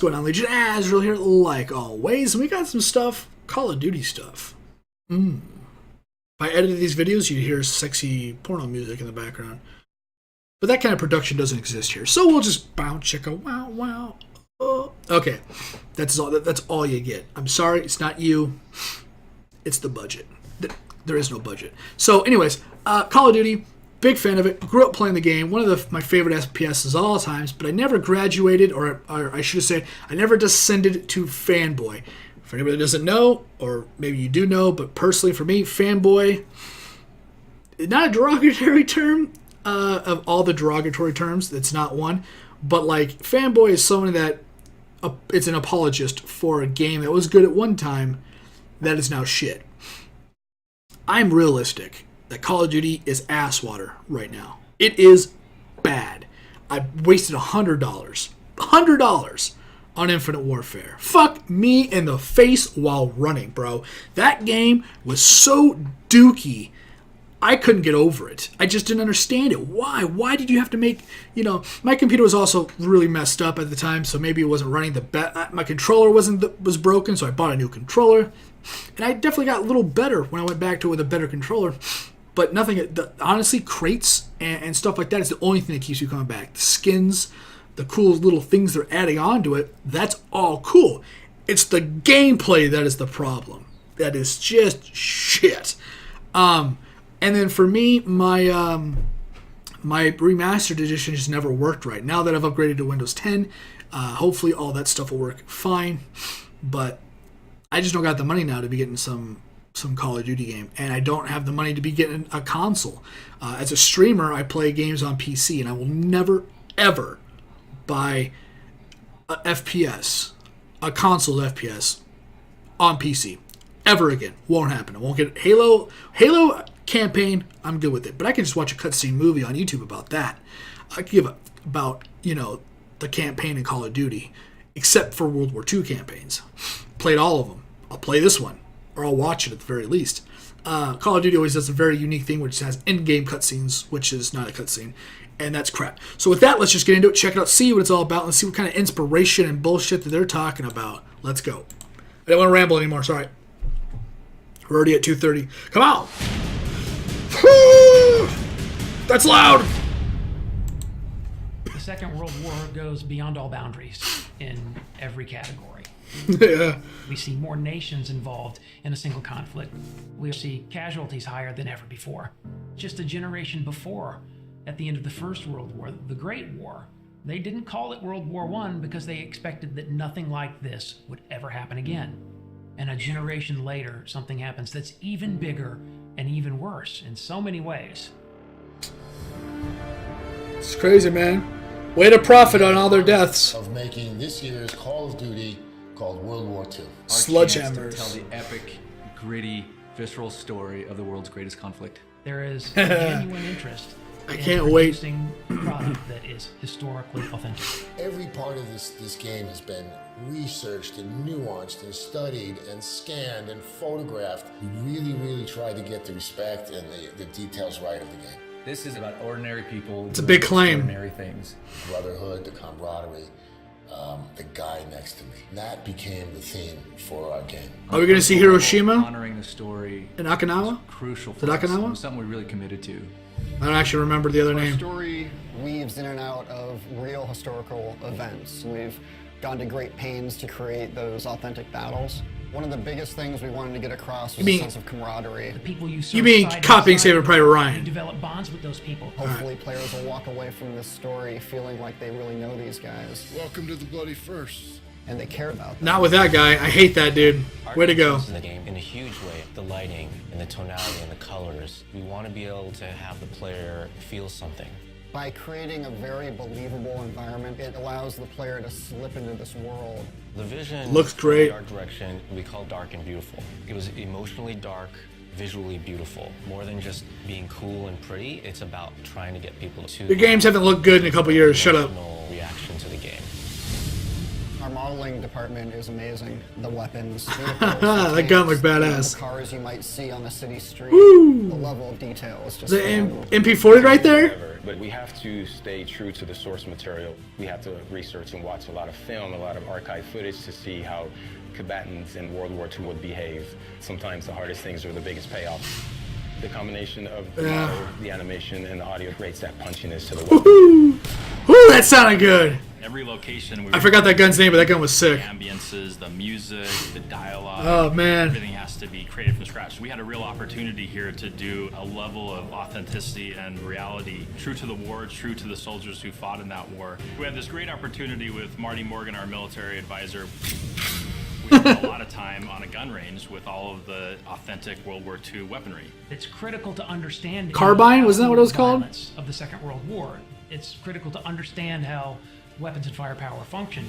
going on, Legion? Azrael here, like always. And we got some stuff, Call of Duty stuff. If I edited these videos, you'd hear sexy porno music in the background. But that kind of production doesn't exist here. So we'll just bounce, chicka, wow, wow. Okay, that's all you get. I'm sorry, it's not you. It's the budget. There is no budget. So anyways, Call of Duty, big fan of it. Grew up playing the game. One of my favorite FPSs of all times. But I never graduated, or I should say, I never descended to fanboy. For anybody that doesn't know, or maybe you do know, but personally for me, fanboy, not a derogatory term of all the derogatory terms. It's not one. But like, fanboy is someone that it's an apologist for a game that was good at one time that is now shit. I'm realistic that Call of Duty is ass water right now. It is bad. I wasted $100 on Infinite Warfare. Fuck me in the face while running, bro. That game was so dookie. I couldn't get over it. I just didn't understand it. Why? Why did you have to make, my computer was also really messed up at the time, so maybe it wasn't running the best. My controller was broken, so I bought a new controller. And I definitely got a little better when I went back to it with a better controller. But nothing, honestly, crates and stuff like that is the only thing that keeps you coming back. The skins, the cool little things they're adding on to it, that's all cool. It's the gameplay that is the problem. That is just shit. And then for me, my remastered edition just never worked right. Now that I've upgraded to Windows 10, hopefully all that stuff will work fine. But I just don't got the money now to be getting some Call of Duty game. And I don't have the money to be getting a console. As a streamer, I play games on PC, and I will never, ever buy a FPS, a console's FPS, on PC. Ever again. Won't happen. I won't get Halo campaign, I'm good with it. But I can just watch a cutscene movie on YouTube about that. I give a about, the campaign in Call of Duty, except for World War II campaigns. Played all of them. I'll play this one, or I'll watch it at the very least. Call of Duty always does a very unique thing, which has in-game cutscenes, which is not a cutscene, and that's crap. So with that, let's just get into it, check it out, see what it's all about, and see what kind of inspiration and bullshit that they're talking about. Let's go. I don't want to ramble anymore, sorry. We're already at 2:30. Come on! That's loud! The Second World War goes beyond all boundaries in every category. Yeah. We see more nations involved in a single conflict. We see casualties higher than ever before. Just a generation before, at the end of the First World War, the Great War, they didn't call it World War I because they expected that nothing like this would ever happen again. And a generation later, something happens that's even bigger and even worse in so many ways. It's crazy, man. Way to profit on all their deaths. Of making this year's Call of Duty called World War II. Sledgehammers. To tell the epic, gritty, visceral story of the world's greatest conflict. There is a genuine interest I in can't wait. producing a product that is historically authentic. Every part of this game has been researched and nuanced and studied and scanned and photographed. We really tried to get the respect and the details right of the game. This is about ordinary people. It's a big claim. Ordinary things. Brotherhood, the camaraderie, the guy next to me. That became the theme for our game. Are we going to see Hiroshima Honoring the story and Okinawa? is crucial Is for it us. Okinawa? It was something we really committed to. I don't actually remember the other Our name. story weaves in and out of real historical events. We've gone to great pains to create those authentic battles. One of the biggest things we wanted to get across was a sense of camaraderie. The people you serve You mean side by copying side, Saving Private Ryan? You develop bonds with those people. Hopefully players will walk away from this story feeling like they really know these guys Welcome to the Bloody First. and they care about them. Not with that guy. I hate that dude. Way to go. In the game, in a huge way, the lighting and the tonality and the colors. We want to be able to have the player feel something. By creating a very believable environment, it allows the player to slip into this world. The vision Looks great. The art direction we call dark and beautiful. It was emotionally dark, visually beautiful. More than just being cool and pretty, it's about trying to get people to Your games haven't looked good in a couple years. Shut up. emotional reaction to the game. Our modeling department is amazing. The weapons, that gun looked badass. The cars you might see on the city street. Woo! The level of detail is just The phenomenal. MP40 right there? But we have to stay true to the source material. We have to research and watch a lot of film, a lot of archive footage to see how combatants in World War II would behave. Sometimes the hardest things are the biggest payoffs. The combination of the model, the animation, and the audio creates that punchiness to the weapon. Woohoo! Woo, that sounded good. Every location. I forgot that gun's name, but that gun was sick. The ambiances, the music, the dialogue. Oh, man. Everything has to be created from scratch. We had a real opportunity here to do a level of authenticity and reality, true to the war, true to the soldiers who fought in that war. We had this great opportunity with Marty Morgan, our military advisor. We spent a lot of time on a gun range with all of the authentic World War II weaponry. It's critical to understand Carbine, wasn't that what it was called? violence of the Second World War. It's critical to understand how weapons and firepower function.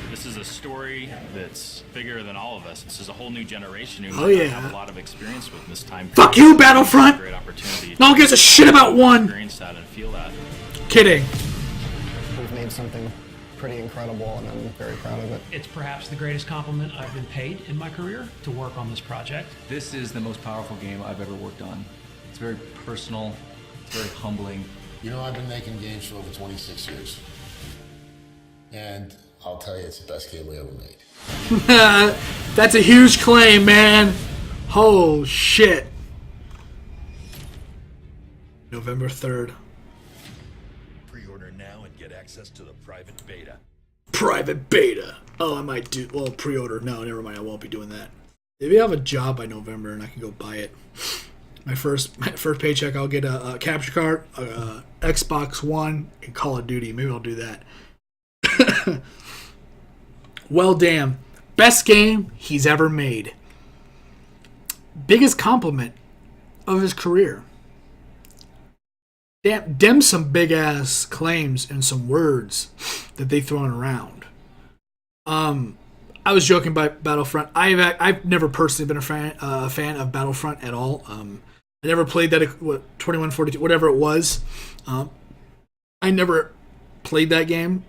This is a story that's bigger than all of us. This is a whole new generation who Oh, might yeah. not have a lot of experience with this time. Fuck you, Battlefront! Great opportunity. No one gives a shit about one! Experience that and feel that. Kidding. We've made something pretty incredible, and I'm very proud of it. It's perhaps the greatest compliment I've been paid in my career to work on this project. This is the most powerful game I've ever worked on. It's very personal. It's very humbling. You know, I've been making games for over 26 years. And I'll tell you, it's the best game we ever made. That's a huge claim, man. Oh, shit. November 3rd. Pre-order now and get access to the private beta. Private beta. Oh, I might do... Well, pre-order. No, never mind. I won't be doing that. Maybe I'll have a job by November and I can go buy it. My first paycheck, I'll get a capture card, a Xbox One, and Call of Duty. Maybe I'll do that. Well, damn. Best game he's ever made. Biggest compliment of his career. Damn, them some big ass claims and some words that they thrown around. I was joking about Battlefront. I've never personally been a fan of Battlefront at all. I never played that 2142, whatever it was. I never played that game,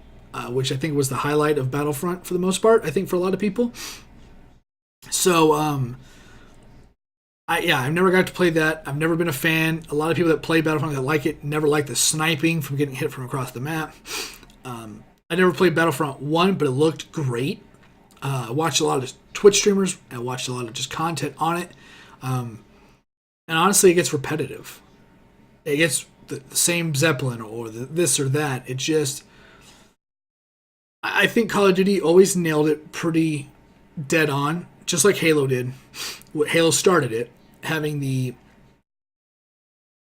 which I think was the highlight of Battlefront for the most part. I think for a lot of people. So I've never got to play that. I've never been a fan. A lot of people that play Battlefront that like it never like the sniping from getting hit from across the map. I never played Battlefront 1, but it looked great. I watched a lot of Twitch streamers. I watched a lot of just content on it. And honestly, it gets repetitive. It gets the same Zeppelin or this or that. It just... I think Call of Duty always nailed it pretty dead on, just like Halo did. Halo started it, having the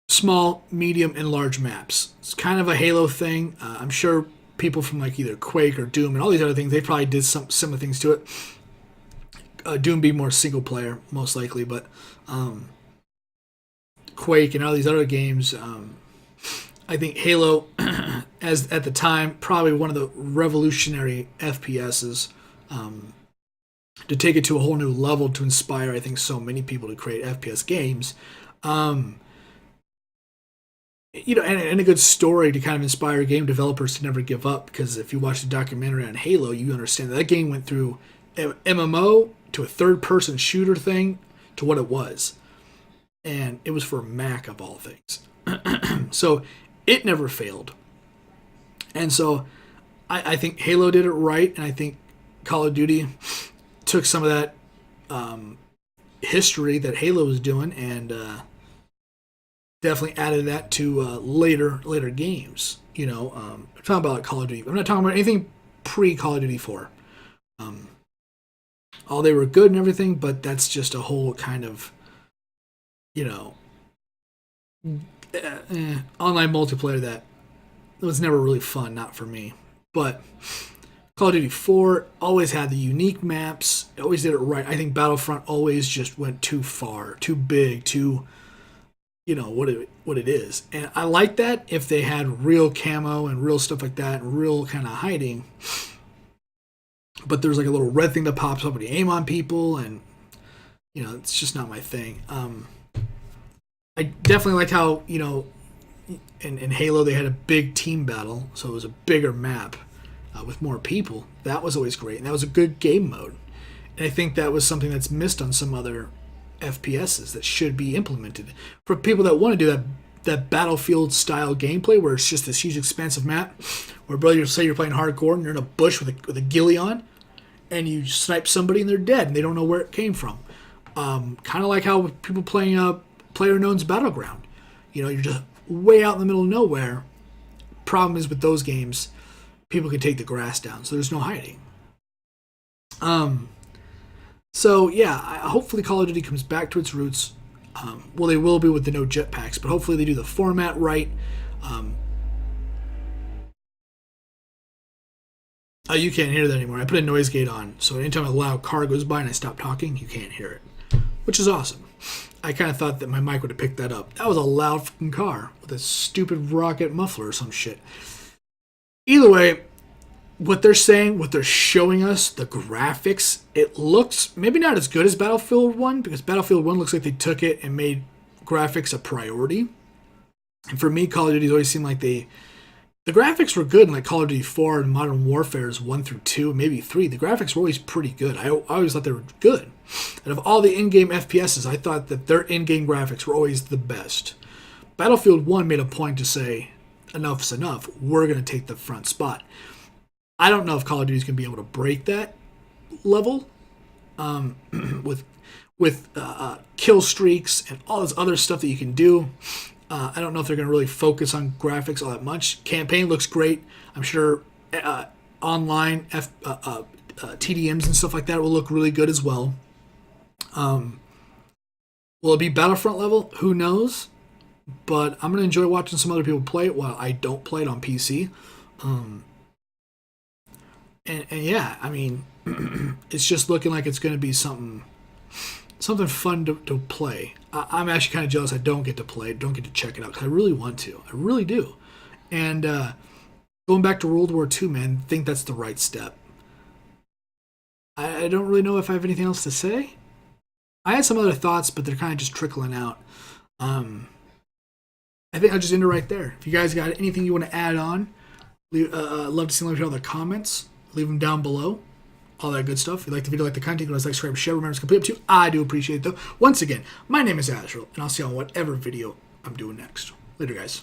small, medium, and large maps. It's kind of a Halo thing. I'm sure people from like either Quake or Doom and all these other things, they probably did some similar things to it. Doom being more single player, most likely, but Quake and all these other games, I think Halo, as at the time, probably one of the revolutionary FPSs, to take it to a whole new level to inspire, I think, so many people to create FPS games. And a good story to kind of inspire game developers to never give up, because if you watch the documentary on Halo, you understand that game went through MMO to a third-person shooter thing to what it was. And it was for Mac, of all things. So it never failed. And so I think Halo did it right, and I think Call of Duty took some of that history that Halo was doing and definitely added that to later games. I'm talking about Call of Duty. I'm not talking about anything pre-Call of Duty 4. All they were good and everything, but that's just a whole kind of, online multiplayer that was never really fun, not for me. But Call of Duty 4 always had the unique maps, it always did it right. I think Battlefront always just went too far, too big, too, what it is. And I like that if they had real camo and real stuff like that, and real kind of hiding. But there's like a little red thing that pops up when you aim on people, and it's just not my thing. I definitely liked how in Halo they had a big team battle, so it was a bigger map. with more people. That was always great, and that was a good game mode. And I think that was something that's missed on some other FPSs that should be implemented for people that want to do that Battlefield style gameplay where it's just this huge expansive map where, brother, you say you're playing hardcore and you're in a bush with a ghillie on and you snipe somebody and they're dead and they don't know where it came from. Kind of like how people playing PlayerUnknown's Battleground. You know, you're just way out in the middle of nowhere. Problem is with those games, people can take the grass down, so there's no hiding. So yeah, hopefully Call of Duty comes back to its roots. Well, they will be with the no jetpacks, but hopefully they do the format right. Oh, you can't hear that anymore. I put a noise gate on, so anytime a loud car goes by and I stop talking, you can't hear it, which is awesome. I kind of thought that my mic would have picked that up. That was a loud fucking car with a stupid rocket muffler or some shit. Either way, what they're saying, what they're showing us, the graphics, it looks maybe not as good as Battlefield 1, because Battlefield 1 looks like they took it and made graphics a priority. And for me, Call of Duty always seemed like the graphics were good in like Call of Duty 4 and Modern Warfare's 1 through 2, maybe 3. The graphics were always pretty good. I always thought they were good. And of all the in-game FPSs, I thought that their in-game graphics were always the best. Battlefield 1 made a point to say, enough's enough. We're going to take the front spot. I don't know if Call of Duty is going to be able to break that level with kill streaks and all this other stuff that you can do. I don't know if they're going to really focus on graphics all that much. Campaign looks great. I'm sure online TDMs and stuff like that will look really good as well. Will it be Battlefront level? Who knows? But I'm going to enjoy watching some other people play it while I don't play it on PC. And yeah, I mean, it's just looking like it's going to be something fun to play. I'm actually kind of jealous I don't get to play it, don't get to check it out, because I really want to. I really do. And going back to World War II, man, I think that's the right step. I don't really know if I have anything else to say. I had some other thoughts, but they're kind of just trickling out. I think I'll just end it right there. If you guys got anything you want to add on, love to see all the comments. Leave them down below. All that good stuff. If you like the video, like the content, like, subscribe, share. Remember, it's completely up to you. I do appreciate it, though. Once again, my name is Azrael, and I'll see you on whatever video I'm doing next. Later, guys.